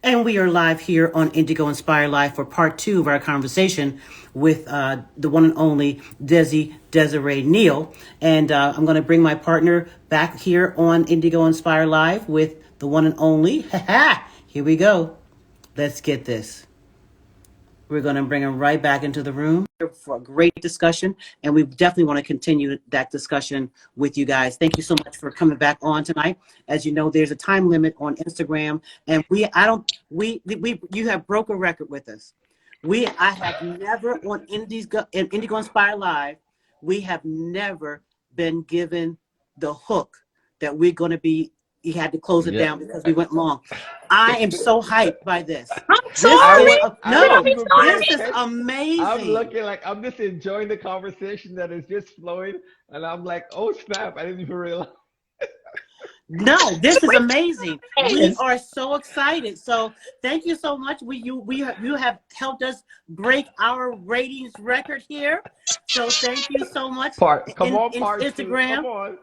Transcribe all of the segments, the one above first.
And we are live here on Indigo Inspire Live for part 2 of our conversation with the one and only Desiree Neal. And I'm going to bring my partner back here on Indigo Inspire Live with the one and only. Here we go. Let's get this. We're going to bring him right back into the room for a great discussion. And we definitely want to continue that discussion with you guys. Thank you so much for coming back on tonight. As you know, there's a time limit on Instagram, and you have broke a record with us. I have never on Indigo Inspire Live, we have never been given the hook that we're going to be. You had to close it down because we went long. I am so hyped by this. I'm sorry. This is amazing. I'm looking like I'm just enjoying the conversation that is just flowing, and I'm like, oh snap! I didn't even realize. No, this is amazing. We are so excited. So thank you so much. You have helped us break our ratings record here. So thank you so much. Instagram.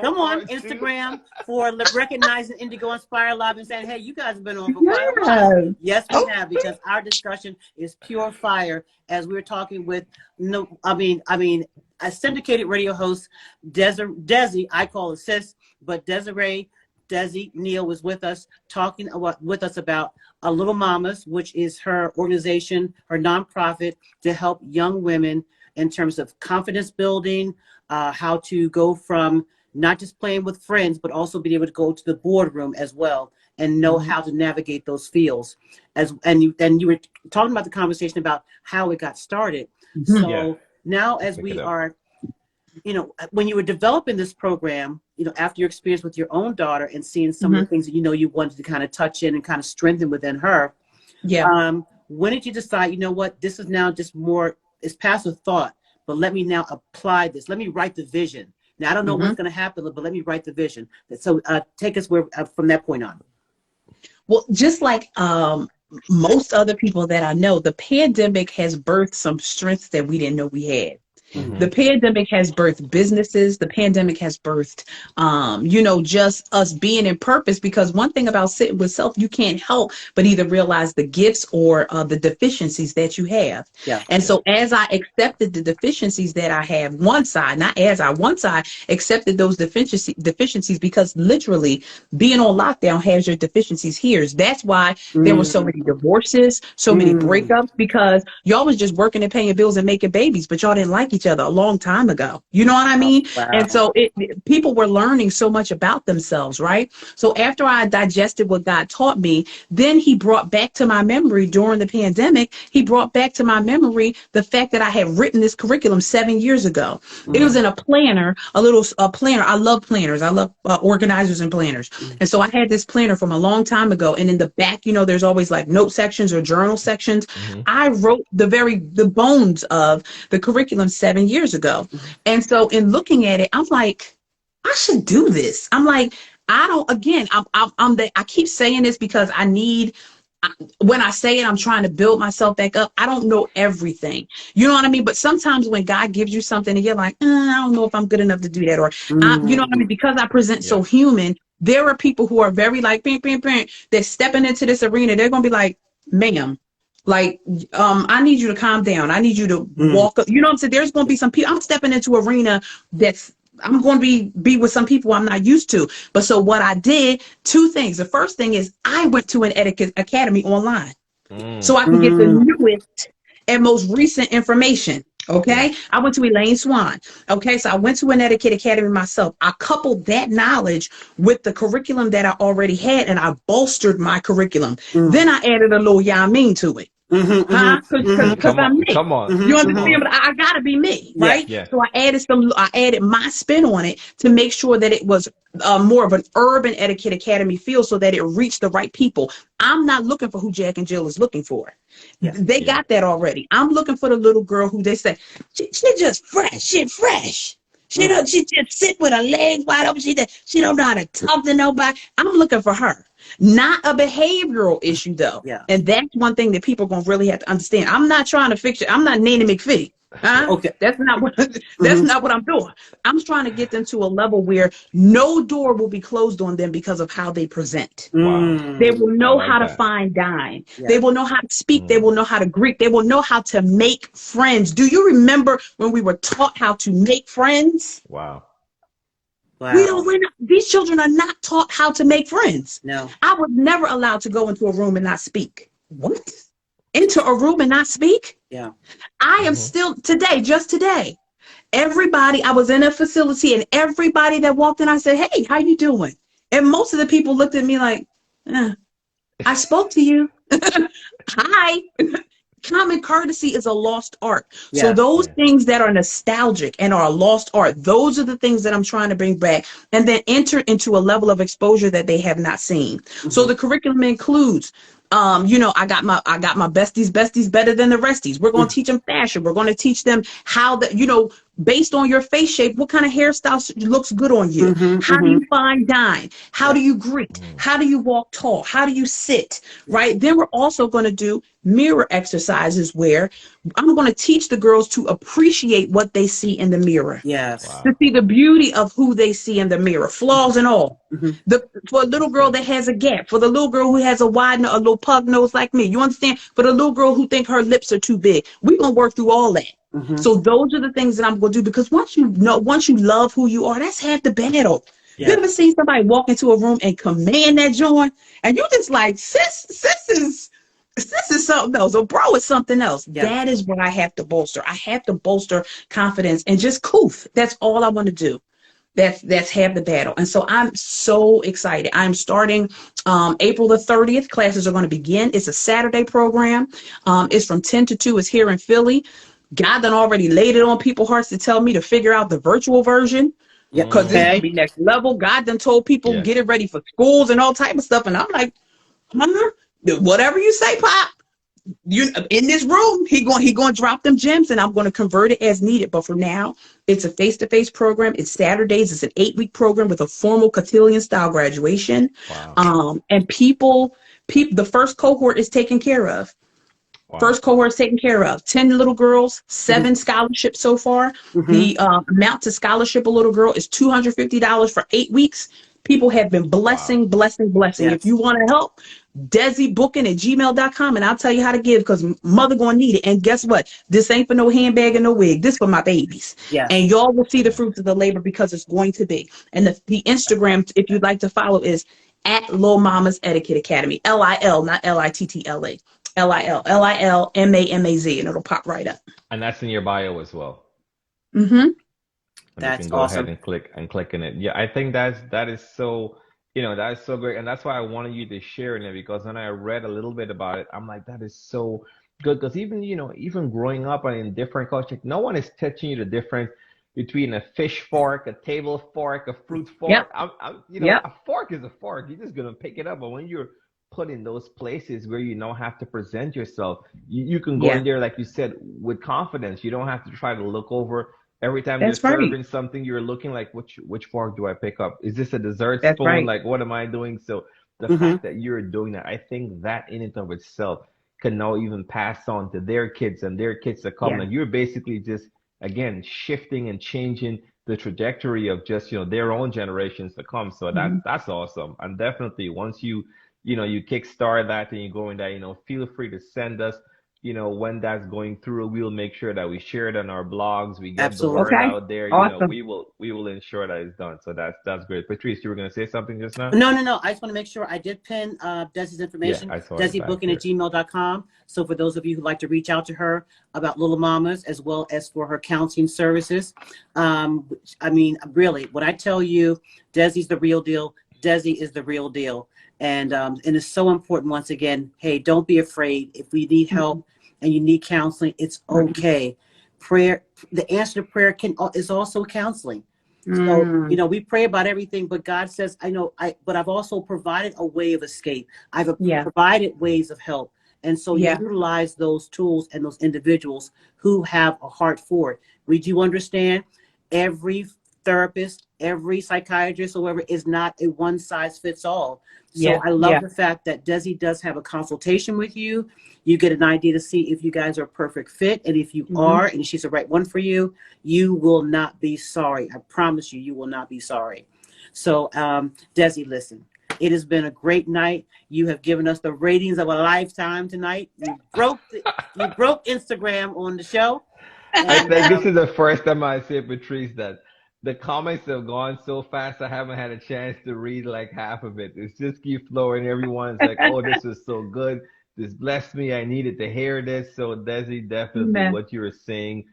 Come on, Instagram, for recognizing Indigo Inspire Live and saying, hey, you guys have been on for quite a while. Yes, we have, because our discussion is pure fire. As we were talking with, a syndicated radio host, Dezzie, I call her sis, but Desiree Dezzie Neal was with us, talking with us about Little Mamas, which is her organization, her nonprofit to help young women in terms of confidence building, how to go from not just playing with friends, but also being able to go to the boardroom as well and know how to navigate those fields. And you were talking about the conversation about how it got started. So now as we are, when you were developing this program, after your experience with your own daughter and seeing some of the things that you wanted to kind of touch in and kind of strengthen within her. When did you decide, what, this is now just more, it's past a thought, but let me now apply this. Let me write the vision. Now, I don't know what's going to happen, but let me write the vision. So take us from that point on. Well, just like most other people that I know, the pandemic has birthed some strengths that we didn't know we had. The pandemic has birthed businesses. The pandemic has birthed, just us being in purpose. Because one thing about sitting with self, you can't help but either realize the gifts or the deficiencies that you have. And so as I accepted the deficiencies that I have, one side accepted those deficiencies, because literally being on lockdown has your deficiencies here. That's why there were so many divorces, so many breakups, because y'all was just working and paying bills and making babies, but y'all didn't like each other a long time ago. You know what I mean? Wow. And so people were learning so much about themselves, right? So after I digested what God taught me, then he brought back to my memory during the pandemic, he brought back to my memory the fact that I had written this curriculum 7 years ago. It was in a planner, a planner. I love planners. I love organizers and planners. And so I had this planner from a long time ago. And in the back, there's always like note sections or journal sections. I wrote the bones of the curriculum 7 years ago. And so in looking at it, I'm like, I should do this. I'm like, I keep saying this because when I say it, I'm trying to build myself back up. I don't know everything. You know what I mean? But sometimes when God gives you something and you're like, I don't know if I'm good enough to do that. Or, you know what I mean? Because I present so human, there are people who are very like, they're stepping into this arena. They're going to be like, ma'am, like, I need you to calm down. I need you to walk up. You know what I'm saying? There's going to be some people. I'm stepping into an arena I'm going to be with some people I'm not used to. But so what I did, 2 things. The first thing is I went to an etiquette academy online so I can get the newest and most recent information. Okay. I went to Elaine Swan. Okay. So I went to an etiquette academy myself. I coupled that knowledge with the curriculum that I already had, and I bolstered my curriculum. Then I added a little Yamin to it. Because I'm me. Come on. You understand? But I gotta be me, right? So I added my spin on it to make sure that it was more of an urban etiquette academy feel, so that it reached the right people. I'm not looking for who Jack and Jill is looking for. They got that already. I'm looking for the little girl who they say she just fresh. She fresh. She just sit with her legs wide open. She don't know how to talk to nobody. I'm looking for her. Not a behavioral issue though. And that's one thing that people are gonna really have to understand. I'm not trying to fix it. I'm not Nanny McPhee. Okay. That's not what not what I'm doing. I'm trying to get them to a level where no door will be closed on them because of how they present. Wow. They will I know like how to that. fine dine. They Yes. will know how to speak. They Mm. will know how to greet. They will know how to make friends. Do you remember when we were taught how to make friends? Wow. Wow. These children are not taught how to make friends. No. I was never allowed to go into a room and not speak. What? Into a room and not speak? Yeah. I am Hmm. still today, just today. Everybody, I was in a facility and everybody that walked in, I said, hey, how you doing? And most of the people looked at me like, I spoke to you. Hi. Common courtesy is a lost art. So Yeah. those Yeah. things that are nostalgic and are a lost art, those are the things that I'm trying to bring back and then enter into a level of exposure that they have not seen. So Hmm. the curriculum includes I got my besties better than the resties. We're going to teach them fashion. We're going to teach them how based on your face shape, what kind of hairstyle looks good on you. Hmm. How do Hmm. you fine dine? How Yeah. do you greet? Mm. How do you walk tall? How do you sit? Yes. Right? Then we're also going to do mirror exercises where I'm going to teach the girls to appreciate what they see in the mirror, Yes. to Wow. see the beauty of who they see in the mirror, flaws and all. Hmm. For a little That's girl good. that has a gap, for the little girl who has a a little pug nose like me, you understand? For the little girl who think her lips are too big, we're going to work through all that. Hmm. So those are the things that I'm going to do because once you love who you are, that's half the battle. You Yeah. ever seen somebody walk into a room and command that joint and you just like, this is something else, or bro is something else. Yeah. That is what I have to bolster. I have to bolster confidence and just coof. That's all I want to do. That's half the battle. And so I'm so excited. I'm starting April the 30th. Classes are going to begin. It's a Saturday program. It's from 10 to 2. It's here in Philly. God done already laid it on people's hearts to tell me to figure out the virtual version Yeah. because it's Mm. going to Okay. be next level. God done told people Yes. get it ready for schools and all type of stuff. And I'm like, whatever you say, Pop. You in this room, he going to drop them gems, and I'm going to convert it as needed. But for now, it's a face-to-face program. It's Saturdays. It's an 8-week program with a formal cotillion style graduation. Wow. And the first cohort is taken care of. Wow. First cohort is taken care of. 10 little girls, Hmm. 7 scholarships so far. Hmm. The amount to scholarship a little girl is $250 for 8 weeks. People have been Wow. blessing. If Yes. you want to help, Dezziebooking@gmail.com, and I'll tell you how to give because mother gonna need it. And guess what? This ain't for no handbag and no wig. This for my babies. Yes. And y'all will see the Yeah. fruits of the labor because it's going to be. And the Instagram, if you'd like to follow, is at Lil Mama's Etiquette Academy. LIL, not LITTLA. LILMAMAZ, and it'll pop right up. And that's in your bio as well. Mm-hmm. And you That's can go ahead awesome. and click in it. Yeah, I think that is so, that is so great. And that's why I wanted you to share in it because when I read a little bit about it, I'm like, that is so good. Because even, even growing up and in different cultures, no one is teaching you the difference between a fish fork, a table fork, a fruit Yep. fork. Yep. A fork is a fork. You're just gonna pick it up. But when you're put in those places where you don't have to present yourself, you can go Yeah. in there, like you said, with confidence. You don't have to try to look over. Every time they're That's right. serving something, you're looking like, which fork do I pick up? Is this a dessert That's spoon? right. Like, what am I doing? So the Hmm. fact that you're doing that, I think that in and of itself can now even pass on to their kids and their kids to come. Yeah. And you're basically just, again, shifting and changing the trajectory of just, their own generations to come. So Mm-hmm. that's awesome. And definitely once you kickstart that and you go in that, feel free to send us, when that's going through. We'll make sure that we share it on our blogs. We get the word Absolutely. Okay. out there. Awesome. We will ensure that it's done. So that's great. Patrice, you were going to say something just now? No. I just want to make sure I did pin Desi's Yeah, information, I saw it back here. Dezziebooking@gmail.com. So for those of you who'd like to reach out to her about Little Mamas as well as for her counseling services, really, when I tell you Desi's the real deal, Dezzie is the real deal. And it's so important, once again, hey, don't be afraid. If we need help and you need counseling, it's okay. Prayer, the answer to prayer is also counseling. So, Mm. we pray about everything, but God says, but I've also provided a way of escape. I've Yeah. provided ways of help. And so you Yeah. utilize those tools and those individuals who have a heart for it. We do understand every therapist, every psychiatrist, or whoever, is not a one size fits all. So I love the fact that Dezzie does have a consultation with you. You get an idea to see if you guys are a perfect fit. And if you are, and she's the right one for you, you will not be sorry. I promise you, you will not be sorry. So, Dezzie, listen, it has been a great night. You have given us the ratings of a lifetime tonight. You broke Instagram on the show. And, I think this is the first time I say, Patrice, that the comments have gone so fast I haven't had a chance to read like half of it. It's just keep flowing. Everyone's like, oh, this is so good. This blessed me. I needed to hear this. So Dezzie, definitely what you're saying,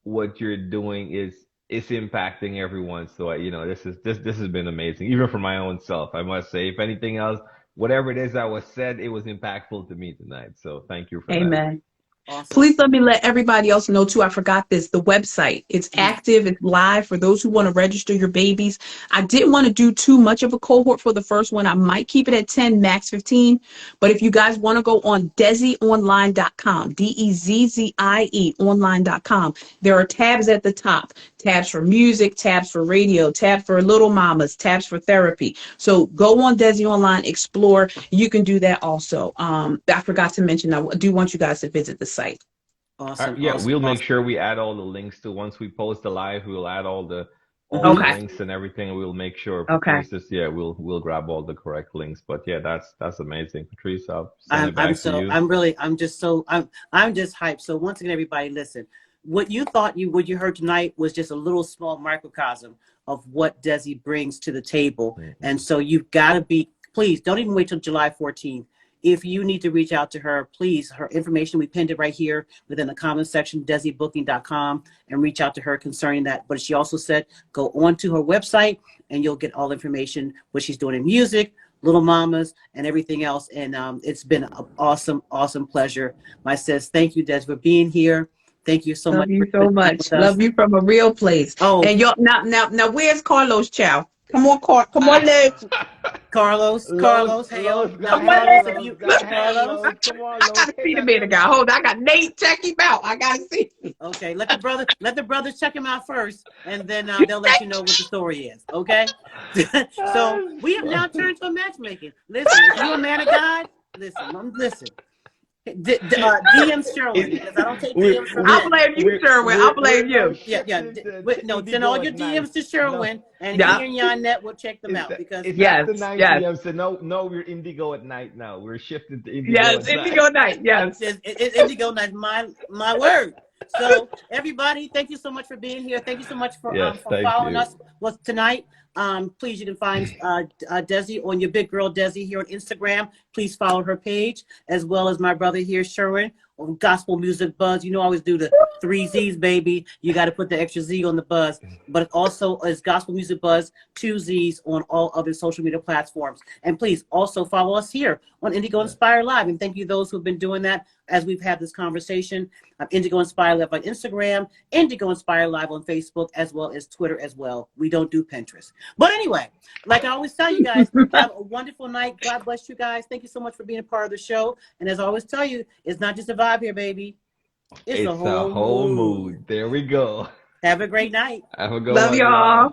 what you're doing is impacting everyone. So this has been amazing, even for my own self. I must say, if anything else, whatever it is that was said, it was impactful to me tonight. So thank you for that. Awesome. Please let me let everybody else know too. I forgot this. The website, it's active, it's live for those who want to register your babies. I didn't want to do too much of a cohort for the first one. I might keep it at 10, max 15. But if you guys want to go on DezzieOnline.com, DEZZIE online.com, there are tabs at the top. Tabs for music, tabs for radio, tab for little mamas, tabs for therapy. So go on Dezzie Online, explore. You can do that also. I forgot to mention, I do want you guys to visit the site. Awesome. We'll make sure we add all the links to, once we post the live, we'll add all the links and everything. We'll make sure. Patrice, we'll grab all the correct links. But yeah, that's amazing, Patrice. I'll send it back to you. I'm just hyped. So once again, everybody, listen. What you thought what you heard tonight was just a little small microcosm of what Dezzie brings to the table. And so you've got to please don't even wait till July 14th. If you need to reach out to her, please, her information, we pinned it right here within the comment section, Dezziebooking.com, and reach out to her concerning that. But she also said, go on to her website and you'll get all information, what she's doing in music, Little Mamas, and everything else. And it's been an awesome, awesome pleasure. My sis, thank you, Des, for being here. Thank you so much. Love you so much. Love you from a real place. Oh, and now, where's Carlos Chow? Come on, come on, Liz. Carlos, hail. Come on, I gotta see the man guy. Hold on, I got Nate. Check him out. I gotta see. Okay, let the brothers check him out first, and then they'll let you know what the story is. Okay. So we have now turned to a matchmaking. Listen, if you're a man of God, listen. DM Sherwin, because I don't take DMs from I'll blame you, Sherwin. I'll blame you. Send all your DMs to Sherwin, and he and Yonette will check them out. Because yes. So no, we're Indigo at night now. We're shifting to Indigo. Yes, Indigo night. Yes, it's Indigo night. My word. So everybody, thank you so much for being here. Thank you so much for following us tonight. Please, you can find Dezzie on your big girl Dezzie here on Instagram. Please follow her page, as well as my brother here, Sherwin, on Gospel Music Buzz. You know I always do the 3 Z's, baby. You got to put the extra Z on the buzz. But also is Gospel Music Buzz, 2 Z's on all other social media platforms. And please also follow us here on Indigo Inspire Live. And thank you those who've been doing that as we've had this conversation. Indigo Inspire Live on Instagram, Indigo Inspire Live on Facebook, as well as Twitter as well. We don't do Pinterest. But anyway, like I always tell you guys, have a wonderful night. God bless you guys. Thank you so much for being a part of the show. And as I always tell you, it's not just a vibe here, baby. It's a whole mood. There we go. Have a great night. Have a good one. Love y'all.